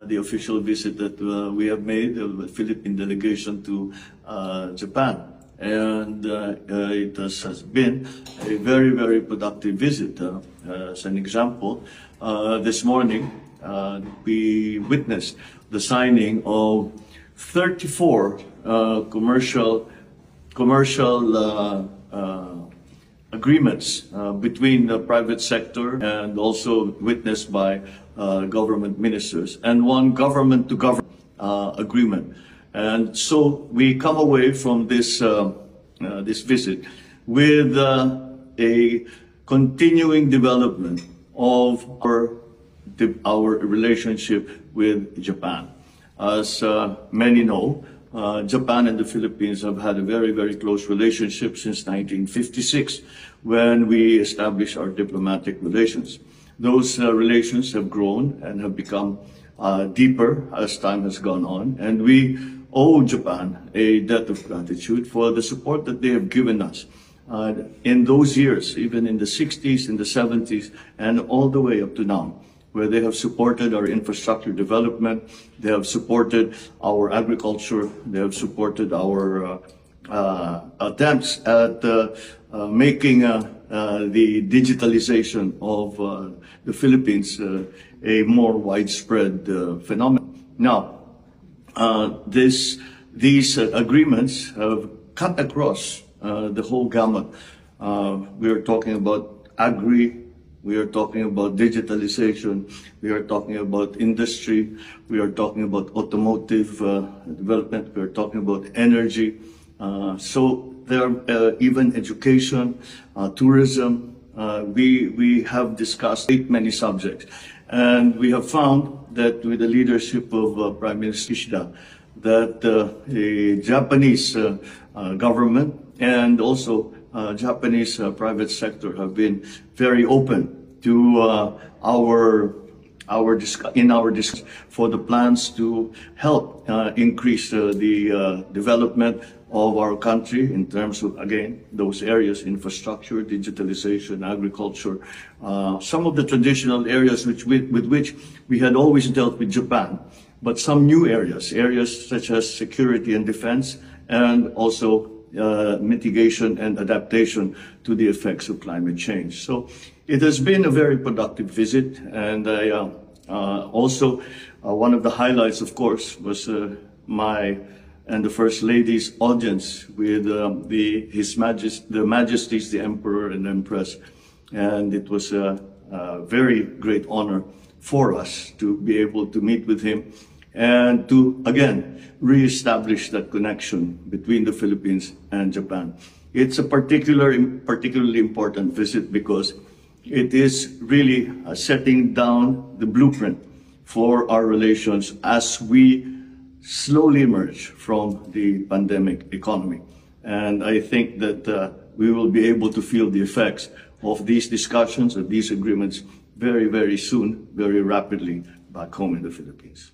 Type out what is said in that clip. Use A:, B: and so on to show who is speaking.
A: the official visit that we have made, the Philippine delegation to Japan. And it has been a very, very productive visit. As an example, this morning we witnessed the signing of 34 commercial agreements between the private sector and also witnessed by government ministers, and one government-to-government agreement. And so we come away from this this visit with a continuing development of our relationship with Japan. As many know, Japan and the Philippines have had a very, very close relationship since 1956, when we established our diplomatic relations. Those relations have grown and have become deeper as time has gone on, and we owe Japan a debt of gratitude for the support that they have given us in those years, even in the 60s, in the 70s, and all the way up to now, where they have supported our infrastructure development, they have supported our agriculture, they have supported our attempts at making the digitalization of the Philippines a more widespread phenomenon. Now, these agreements have cut across the whole gamut. We are talking about agri, we are talking about digitalization, we are talking about industry, we are talking about automotive development, we are talking about energy. So there are even education, tourism. We have discussed many subjects, and we have found that with the leadership of Prime Minister Kishida, that the Japanese government and also Japanese private sector have been very open to our discussion for the plans to help increase the development of our country in terms of, again, those areas: infrastructure, digitalization, agriculture, some of the traditional areas with which we had always dealt with Japan, but some new areas such as security and defense, and also mitigation and adaptation to the effects of climate change. So it has been a very productive visit, and also one of the highlights, of course, was my and the First Lady's audience with the Majesties, the Emperor and Empress. And it was a very great honor for us to be able to meet with him and to, again, reestablish that connection between the Philippines and Japan. It's a particularly important visit because it is really setting down the blueprint for our relations as we slowly emerge from the pandemic economy. And I think that we will be able to feel the effects of these discussions, of these agreements very, very soon, very rapidly back home in the Philippines.